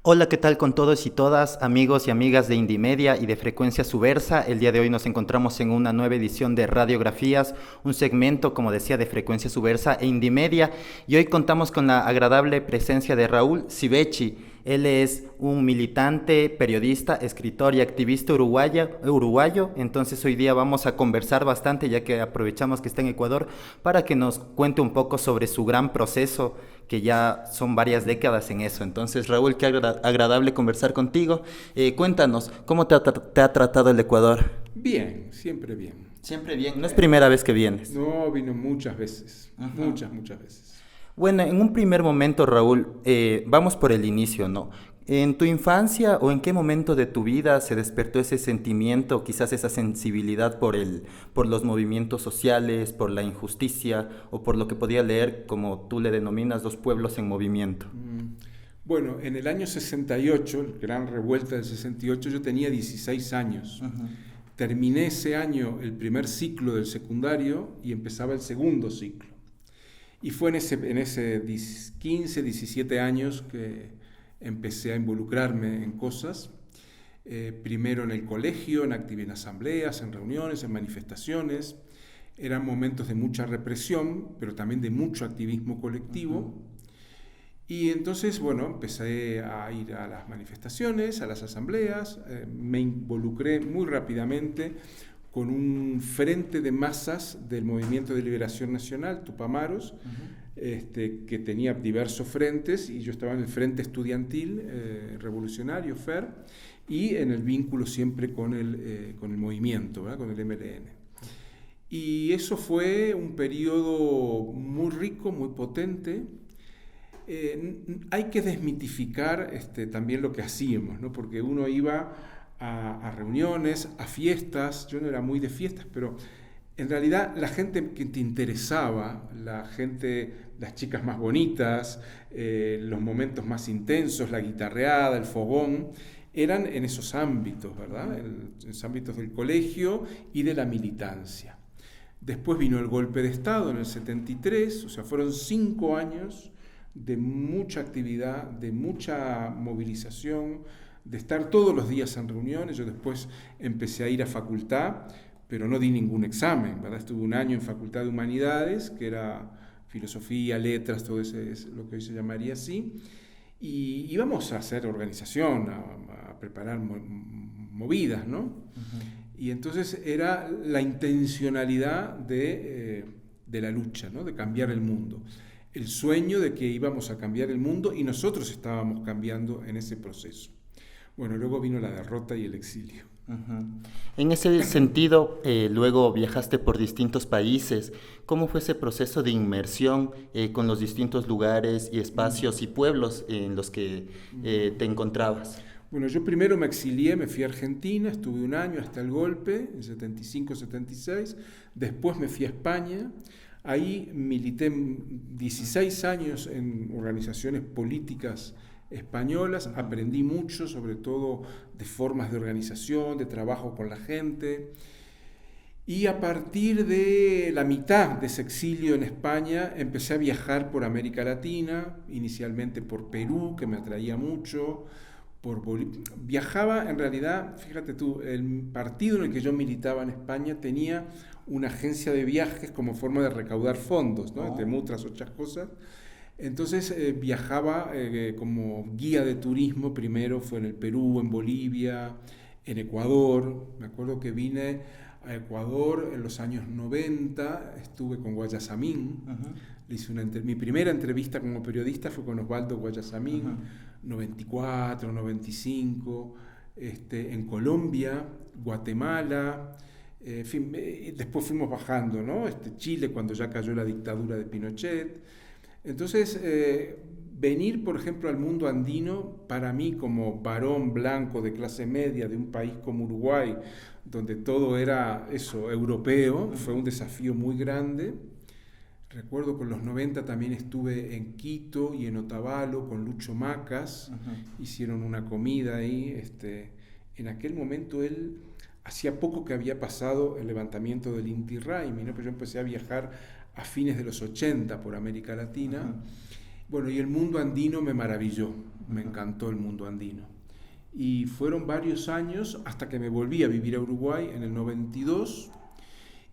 Hola, ¿qué tal con todos y todas, amigos y amigas de Indimedia y de Frecuencia Subversa? El día de hoy nos encontramos en una nueva edición de Radiografías, un segmento, como decía, de Frecuencia Subversa e Indimedia. Y hoy contamos con la agradable presencia de Raúl Civechi. Él es un militante, periodista, escritor y activista uruguayo. Entonces hoy día vamos a conversar bastante, ya que aprovechamos que está en Ecuador, para que nos cuente un poco sobre su gran proceso, que ya son varias décadas en eso. Entonces, Raúl, qué agradable conversar contigo. Cuéntanos, ¿cómo te ha tratado el Ecuador? Bien, siempre bien. Siempre bien, no es Eh, primera vez que vienes. no vino muchas veces, Ajá. muchas veces. Bueno, en un primer momento, Raúl, vamos por el inicio, ¿no? ¿En tu infancia o en qué momento de tu vida se despertó ese sentimiento, quizás esa sensibilidad por los movimientos sociales, por la injusticia o por lo que podía leer, como tú le denominas, los pueblos en movimiento? Mm. Bueno, en el año 68, la gran revuelta del 68, yo tenía 16 años. Ujú. Terminé ese año el primer ciclo del secundario y empezaba el segundo ciclo. Y fue en ese 15, 17 años que empecé a involucrarme en cosas. Primero en el colegio, en asambleas, en reuniones, en manifestaciones. Eran momentos de mucha represión, pero también de mucho activismo colectivo. Ujú. Y entonces, bueno, empecé a ir a las manifestaciones, a las asambleas, me involucré muy rápidamente con un frente de masas del Movimiento de Liberación Nacional, Tupamaros, Ujú. que tenía diversos frentes, y yo estaba en el Frente Estudiantil Revolucionario, FER, y en el vínculo siempre con el movimiento, ¿verdad? Con el MLN. Y eso fue un periodo muy rico, muy potente. Hay que desmitificar también lo que hacíamos, ¿no? Porque uno iba a reuniones, a fiestas. Yo no era muy de fiestas, pero en realidad la gente que te interesaba, la gente, las chicas más bonitas, los momentos más intensos, la guitarreada, el fogón, eran en esos ámbitos, ¿verdad? En los ámbitos del colegio y de la militancia. Después vino el golpe de Estado en el 73, o sea, fueron 5 años de mucha actividad, de mucha movilización, de estar todos los días en reuniones. Yo después empecé a ir a facultad, pero no di ningún examen, ¿verdad? Estuve un año en Facultad de Humanidades, que era filosofía, letras, todo eso es lo que hoy se llamaría así, y íbamos a hacer organización, a preparar movidas, ¿no? Ujú. Y entonces era la intencionalidad de la lucha, ¿no? De cambiar el mundo. El sueño de que íbamos a cambiar el mundo y nosotros estábamos cambiando en ese proceso. Bueno, luego vino la derrota y el exilio. Ujú. En ese sentido, luego viajaste por distintos países. ¿Cómo fue ese proceso de inmersión con los distintos lugares y espacios y pueblos en los que te encontrabas? Bueno, yo primero me exilié, me fui a Argentina, estuve un año hasta el golpe, en 75-76, después me fui a España, ahí milité 16 años en organizaciones políticas españolas, Ujú. aprendí mucho, sobre todo de formas de organización, de trabajo con la gente, y a partir de la mitad de ese exilio en España empecé a viajar por América Latina, inicialmente por Perú, que me atraía mucho, viajaba en realidad, fíjate tú, el partido en el que yo militaba en España tenía una agencia de viajes como forma de recaudar fondos, ¿no? Entre Oh. muchas otras cosas. Entonces viajaba como guía de turismo, primero fue en el Perú, en Bolivia, en Ecuador. Me acuerdo que vine a Ecuador en los años 90, estuve con Guayasamín, Ujú. mi primera entrevista como periodista fue con Osvaldo Ujú. Guayasamín, 94, 95, en Colombia, Guatemala, en fin, después fuimos bajando, ¿no? Chile cuando ya cayó la dictadura de Pinochet. Entonces, venir, por ejemplo, al mundo andino, para mí como varón blanco de clase media de un país como Uruguay, donde todo era eso, europeo, fue un Ujú. desafío muy grande. Recuerdo que en los 90 también estuve en Quito y en Otavalo con Lucho Macas, Ujú. hicieron una comida ahí. En aquel momento él, hacía poco que había pasado el levantamiento del Inti Raymi, ¿no? Pues yo empecé a viajar a fines de los 80 por América Ujú. Latina Bueno, y el mundo andino me maravilló, me encantó el mundo andino. Y fueron varios años hasta que me volví a vivir a Uruguay en el 92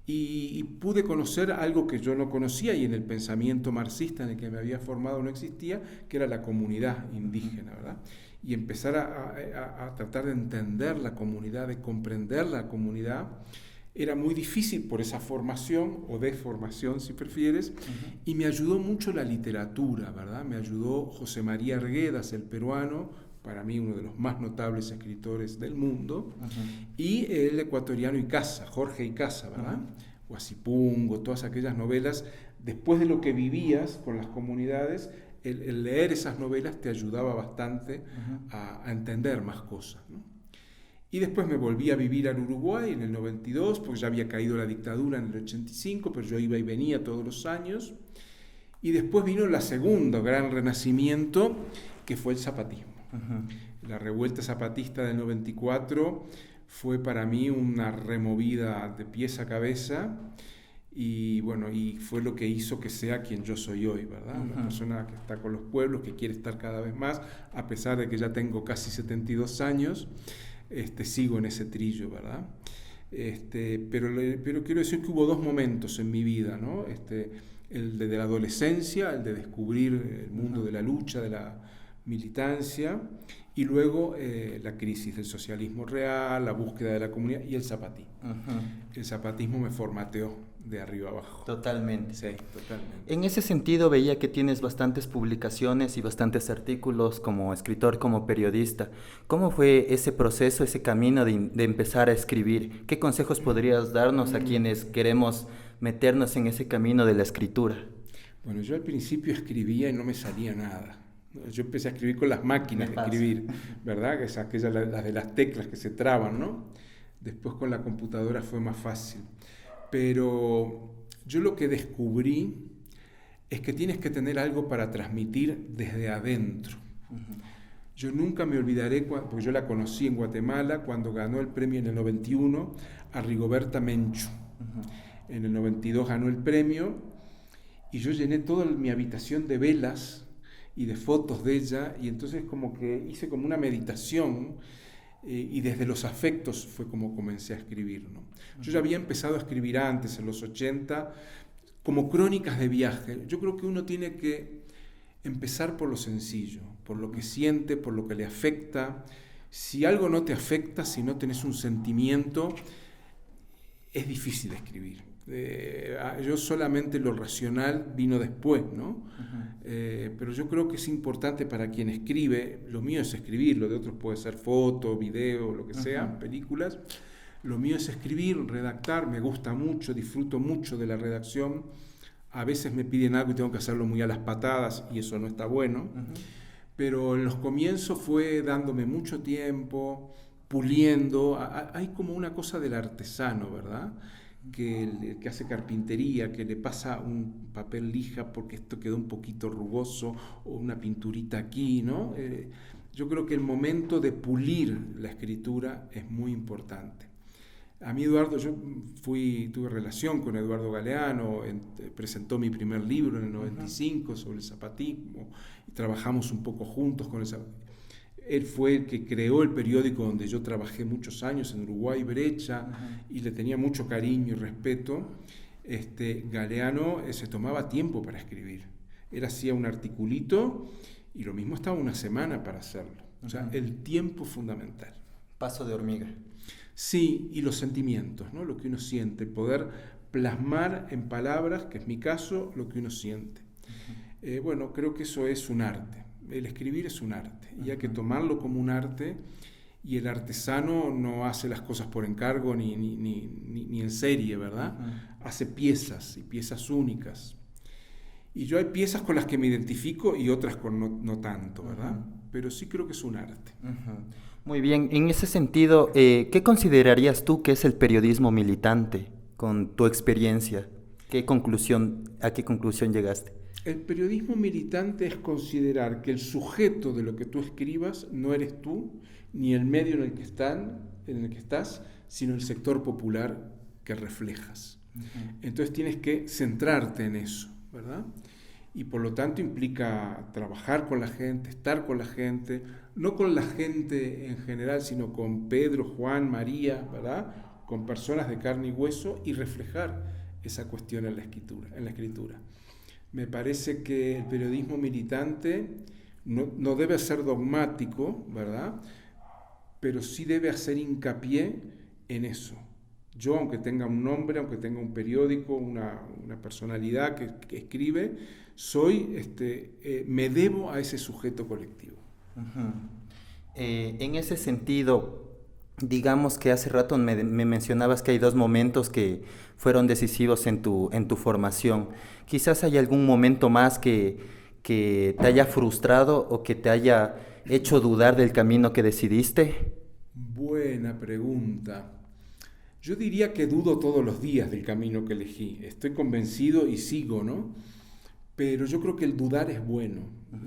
y pude conocer algo que yo no conocía y en el pensamiento marxista en el que me había formado no existía, que era la comunidad indígena, ¿verdad? Y empezar a tratar de entender la comunidad, de comprender la comunidad. Era muy difícil por esa formación o deformación, si prefieres, y me ayudó mucho la literatura, ¿verdad? Me ayudó José María Arguedas, el peruano, para mí uno de los más notables escritores del mundo, y el ecuatoriano Icaza, Jorge Icaza, ¿verdad? Guasipungo, todas aquellas novelas. Después de lo que vivías con las comunidades, el leer esas novelas te ayudaba bastante a entender más cosas, ¿no? Y después me volví a vivir al Uruguay en el 92, porque ya había caído la dictadura en el 85, pero yo iba y venía todos los años. Y después vino la segunda gran renacimiento, que fue el zapatismo. La revuelta zapatista del 94 fue para mí una removida de pies a cabeza y bueno, y fue lo que hizo que sea quien yo soy hoy, ¿verdad? Una persona que está con los pueblos, que quiere estar cada vez más, a pesar de que ya tengo casi 72 años, sigo en ese trillo, ¿verdad? Pero quiero decir que hubo dos momentos en mi vida, ¿no? El de la adolescencia, el de descubrir el mundo de la lucha, de la militancia, y luego la crisis del socialismo real, la búsqueda de la comunidad y el zapatismo. El zapatismo me formateó de arriba abajo. Totalmente. Sí, totalmente. En ese sentido veía que tienes bastantes publicaciones y bastantes artículos como escritor, como periodista. ¿Cómo fue ese proceso, ese camino de empezar a escribir? ¿Qué consejos podrías darnos a quienes queremos meternos en ese camino de la escritura? Bueno, yo al principio escribía y no me salía nada. Yo empecé a escribir con las máquinas de escribir, ¿verdad? Aquellas las de las teclas que se traban, ¿no? Después con la computadora fue más fácil. Pero yo lo que descubrí es que tienes que tener algo para transmitir desde adentro. Yo nunca me olvidaré, porque yo la conocí en Guatemala, cuando ganó el premio en el 91 a Rigoberta Menchú. En el 92 ganó el premio y yo llené toda mi habitación de velas y de fotos de ella, y entonces como que hice como una meditación, y desde los afectos fue como comencé a escribir, ¿no? Yo ya había empezado a escribir antes, en los 80, como crónicas de viaje. Yo creo que uno tiene que empezar por lo sencillo, por lo que siente, por lo que le afecta. Si algo no te afecta, si no tenés un sentimiento, es difícil escribir. Yo solamente lo racional vino después, ¿no? Pero yo creo que es importante para quien escribe. Lo mío es escribir, lo de otros puede ser foto, video, lo que sea, películas. Lo mío es escribir, redactar, me gusta mucho, disfruto mucho de la redacción. A veces me piden algo y tengo que hacerlo muy a las patadas y eso no está bueno. Pero en los comienzos fue dándome mucho tiempo, puliendo. Hay como una cosa del artesano, ¿verdad? Que hace carpintería, que le pasa un papel lija porque esto quedó un poquito rugoso, o una pinturita aquí, ¿no? Yo creo que el momento de pulir la escritura es muy importante. A mí Eduardo, tuve relación con Eduardo Galeano, presentó mi primer libro en el 95 sobre el zapatismo, y trabajamos un poco juntos con el zapatismo. Él fue el que creó el periódico donde yo trabajé muchos años, en Uruguay, Brecha, y le tenía mucho cariño y respeto. Galeano se tomaba tiempo para escribir. Él hacía un articulito y lo mismo estaba una semana para hacerlo. O sea, el tiempo fundamental. Paso de hormiga. Sí, y los sentimientos, ¿no? Lo que uno siente, poder plasmar en palabras, que es mi caso, lo que uno siente. Bueno, creo que eso es un arte. El escribir es un arte y hay que tomarlo como un arte, y el artesano no hace las cosas por encargo ni en serie, ¿verdad? Hace piezas y piezas únicas. Y yo hay piezas con las que me identifico y otras con no tanto, ¿verdad? Pero sí creo que es un arte. Muy bien, en ese sentido, ¿qué considerarías tú que es el periodismo militante con tu experiencia? ¿A qué conclusión llegaste? El periodismo militante es considerar que el sujeto de lo que tú escribas no eres tú, ni el medio en el que estás, sino el sector popular que reflejas. Entonces tienes que centrarte en eso, ¿verdad? y por lo tanto implica trabajar con la gente, estar con la gente, no con la gente en general, sino con Pedro, Juan, María, ¿verdad? Con personas de carne y hueso, y reflejar esa cuestión en la escritura. Me parece que el periodismo militante no debe ser dogmático, ¿verdad? Pero sí debe hacer hincapié en eso. Yo, aunque tenga un nombre, aunque tenga un periódico, una personalidad que escribe, me debo a ese sujeto colectivo. Uh-huh. En ese sentido, digamos que hace rato me mencionabas que hay 2 momentos que fueron decisivos en tu formación. Quizás hay algún momento más que te haya frustrado o que te haya hecho dudar del camino que decidiste. Buena pregunta. Yo diría que dudo todos los días del camino que elegí. Estoy convencido y sigo, ¿no? Pero yo creo que el dudar es bueno.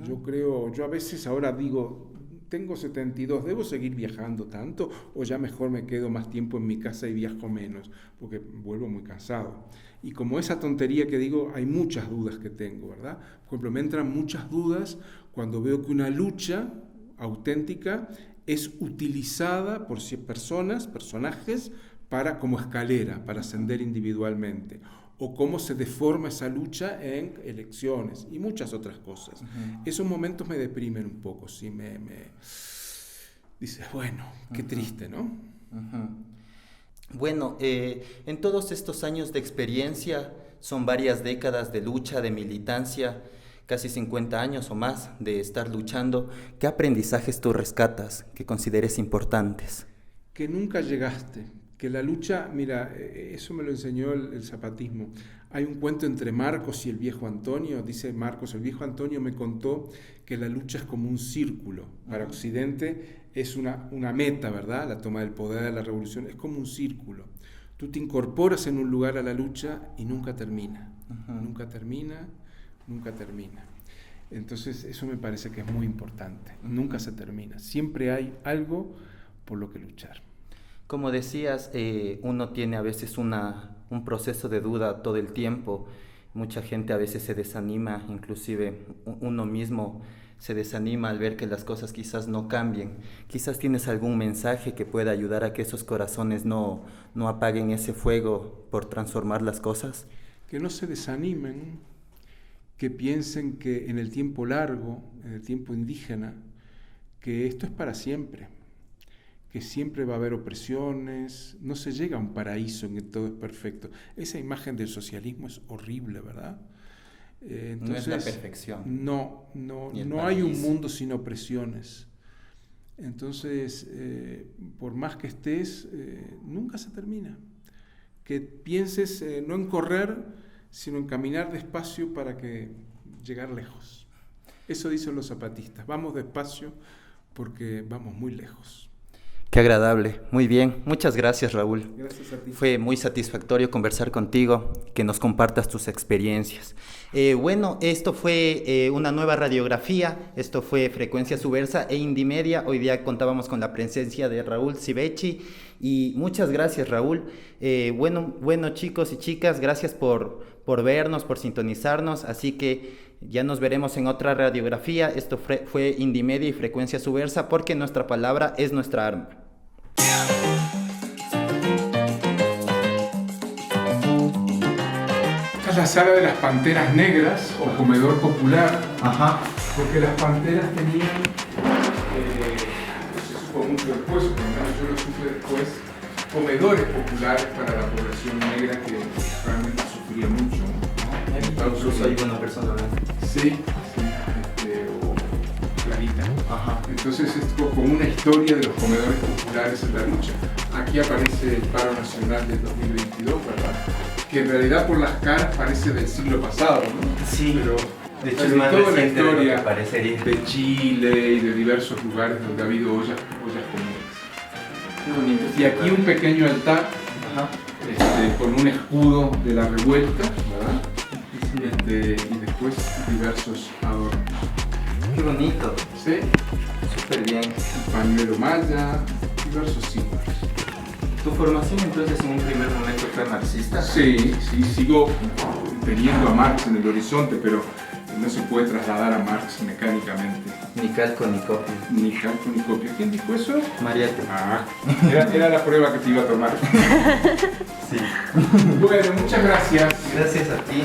Uh-huh. Yo a veces ahora digo, tengo 72, ¿debo seguir viajando tanto? O ya mejor me quedo más tiempo en mi casa y viajo menos, porque vuelvo muy cansado. Y como esa tontería que digo, hay muchas dudas que tengo, ¿verdad? Por ejemplo, me entran muchas dudas cuando veo que una lucha auténtica es utilizada por personajes, como escalera, para ascender individualmente, o cómo se deforma esa lucha en elecciones y muchas otras cosas. Uh-huh. Esos momentos me deprimen un poco, ¿sí? Dices, bueno, qué triste, ¿no? Uh-huh. Bueno, en todos estos años de experiencia, son varias décadas de lucha, de militancia, casi 50 años o más de estar luchando. ¿Qué aprendizajes tú rescatas que consideres importantes? Que nunca llegaste. Que la lucha, mira, eso me lo enseñó el zapatismo. Hay un cuento entre Marcos y el viejo Antonio. Dice Marcos, el viejo Antonio me contó que la lucha es como un círculo. Para Occidente es una meta, ¿verdad? La toma del poder, la revolución, es como un círculo. Tú te incorporas en un lugar a la lucha y nunca termina. Uh-huh. Nunca termina. Entonces eso me parece que es muy importante. Nunca se termina. Siempre hay algo por lo que luchar. Como decías, uno tiene a veces un proceso de duda todo el tiempo. Mucha gente a veces se desanima, inclusive uno mismo se desanima al ver que las cosas quizás no cambien. Quizás tienes algún mensaje que pueda ayudar a que esos corazones no apaguen ese fuego por transformar las cosas. Que no se desanimen, que piensen que en el tiempo largo, en el tiempo indígena, que esto es para siempre. Que siempre va a haber opresiones, no se llega a un paraíso en que todo es perfecto. Esa imagen del socialismo es horrible, ¿verdad? Entonces, no es la perfección. No hay un mundo sin opresiones. Entonces, por más que estés, nunca se termina. Que pienses no en correr, sino en caminar despacio para llegar lejos. Eso dicen los zapatistas, vamos despacio porque vamos muy lejos. Qué agradable, muy bien, muchas gracias, Raúl. Gracias a ti. Fue muy satisfactorio conversar contigo, que nos compartas tus experiencias. Bueno, esto fue una nueva radiografía, esto fue Frecuencia Subversa e Indimedia. Hoy día contábamos con la presencia de Raúl Civechi y muchas gracias, Raúl. Bueno, chicos y chicas, gracias por vernos, por sintonizarnos, así que ya nos veremos en otra radiografía. Esto fue Indimedia y Frecuencia Subversa, porque nuestra palabra es nuestra arma. Esta es la sala de las panteras negras o comedor popular. Ajá. Porque las panteras tenían, se supo mucho después, por lo menos yo lo supe después, comedores populares para la población negra que realmente sufría mucho. Incluso hay una persona blanca. Sí, o clarita. Ajá. Entonces es como una historia de los comedores populares en la lucha. Aquí aparece el paro nacional del 2022, ¿verdad? Que en realidad por las caras parece del siglo pasado, ¿no? Sí. Pero de hecho es más toda la reciente de lo historia que parecería. de Chile y de diversos lugares donde ha habido ollas comunes. Qué bonito. Y aquí un pequeño altar. Ajá. Con un escudo de la revuelta, ¿verdad? Y después diversos adornos. Qué bonito. Sí. Súper bien. Un pañuelo maya, diversos símbolos. ¿Tu formación entonces en un primer momento fue marxista? Sí, sigo teniendo a Marx en el horizonte, pero no se puede trasladar a Marx mecánicamente. Ni calco ni copia. Ni calco ni copia. ¿Quién dijo eso? Mariette. Ah, era la prueba que te iba a tomar. Sí. Bueno, muchas gracias. Gracias a ti.